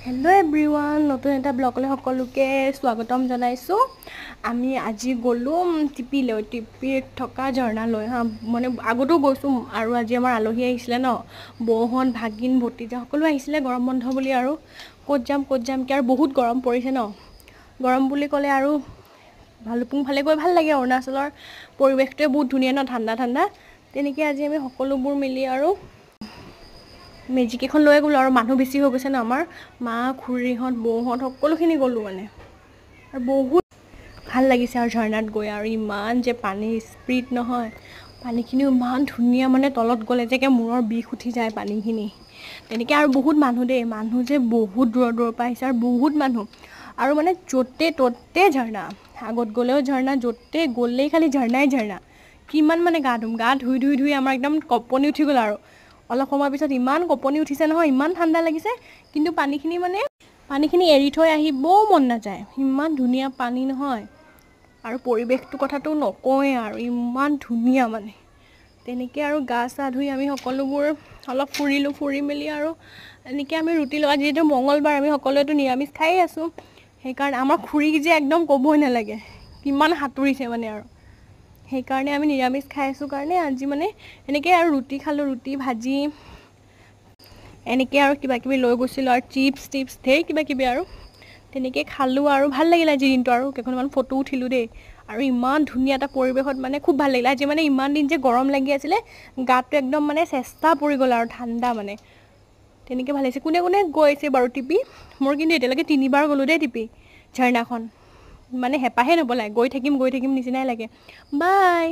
Hello' everyone, নতুন এটা ব্লগলৈ সকলোকে স্বাগতম জনাইছোঁ। আমি আজি গ'লোঁ টিপিলৈ, টিপিত থকা ঝৰ্ণালৈ মানে আগতো গৈছোঁ আৰু আজি আমাৰ আলহী আহিছিলে ন, বৌহঁত, ভাগিন, ভতিজা সকলো আহিছিলে গৰম বন্ধ বুলি। আৰু ক'ত যামকৈ আৰু বহুত গৰম পৰিছে ন। গৰম বুলি ক'লে আৰু ভালুকপুং ফালে গৈ ভাল লাগে। অৰুণাচলৰ পৰিৱেশটোৱে বহুত ধুনীয়া ন, ঠাণ্ডা ঠাণ্ডা। তেনেকৈ আজি আমি সকলোবোৰ মিলি আৰু মেজিক এখন লৈ গ'লোঁ। আৰু মানুহ বেছি হৈ গৈছে ন, আমাৰ মা, খুৰীহঁত, বৌহঁত সকলোখিনি গ'লোঁ মানে। আৰু বহুত ভাল লাগিছে আৰু ঝৰ্ণাত গৈ। আৰু ইমান যে পানীৰ স্পীড নহয়, পানীখিনিও ইমান ধুনীয়া, মানে তলত গ'লে যে মূৰৰ বিষ উঠি যায় পানীখিনি। তেনেকৈ আৰু বহুত মানুহ যে বহুত দূৰৰ পৰা আহিছে আৰু বহুত মানুহ। আৰু মানে য'তে ত'তে ঝৰ্ণা, আগত গ'লেও ঝৰ্ণা, য'তে গ'লেই খালি ঝৰ্ণাই ঝৰ্ণা। কিমান মানে গা ধুই আমাৰ একদম কঁপনি উঠি গ'ল। আৰু অলপ সময়ৰ পিছত ইমান কঁপনি উঠিছে নহয়, ইমান ঠাণ্ডা লাগিছে। কিন্তু পানীখিনি এৰি থৈ আহিবও মন নাযায়, ইমান ধুনীয়া পানী নহয়। আৰু পৰিৱেশটোৰ কথাটো নকওঁৱেই, আৰু ইমান ধুনীয়া মানে। তেনেকৈ আৰু গা চা ধুই আমি সকলোবোৰ অলপ ফুৰিলোঁ, ফুৰি মেলি আৰু এনেকৈ আমি ৰুটি লগা, যিহেতু মঙলবাৰ আমি সকলোৱেতো নিৰামিষ খায়েই আছোঁ। সেইকাৰণে আমাৰ খুৰীক যে একদম ক'বই নালাগে, কিমান সাঁতুৰিছে মানে। আৰু সেইকাৰণে আমি নিৰামিষ খাই আছোঁ কাৰণে আজি মানে এনেকৈ আৰু ৰুটি খালোঁ, ৰুটি ভাজি এনেকৈ আৰু কিবাকিবি লৈ গৈছিলোঁ, আৰু চিপছ ঢেৰ কিবাকিবি আৰু তেনেকৈ খালোঁ। আৰু ভাল লাগিলে আজি দিনটো, আৰু কেইখনমান ফটো উঠিলোঁ দেই। আৰু ইমান ধুনীয়া এটা পৰিৱেশত মানে খুব ভাল লাগিলে আজি। মানে ইমান দিন যে গৰম লাগি আছিলে, গাটো একদম মানে চেষ্টা পৰি গ'ল আৰু ঠাণ্ডা মানে। তেনেকৈ ভাল লাগিছে। কোনে কোনে গৈছে বাৰু টিপি? মোৰ কিন্তু এতিয়ালৈকে 3বাৰ গ'লোঁ দেই টিপি ঝৰ্ণাখন। মানে হেঁপাহে নপলায়, গৈ থাকিম নিচিনাই লাগে। বাই।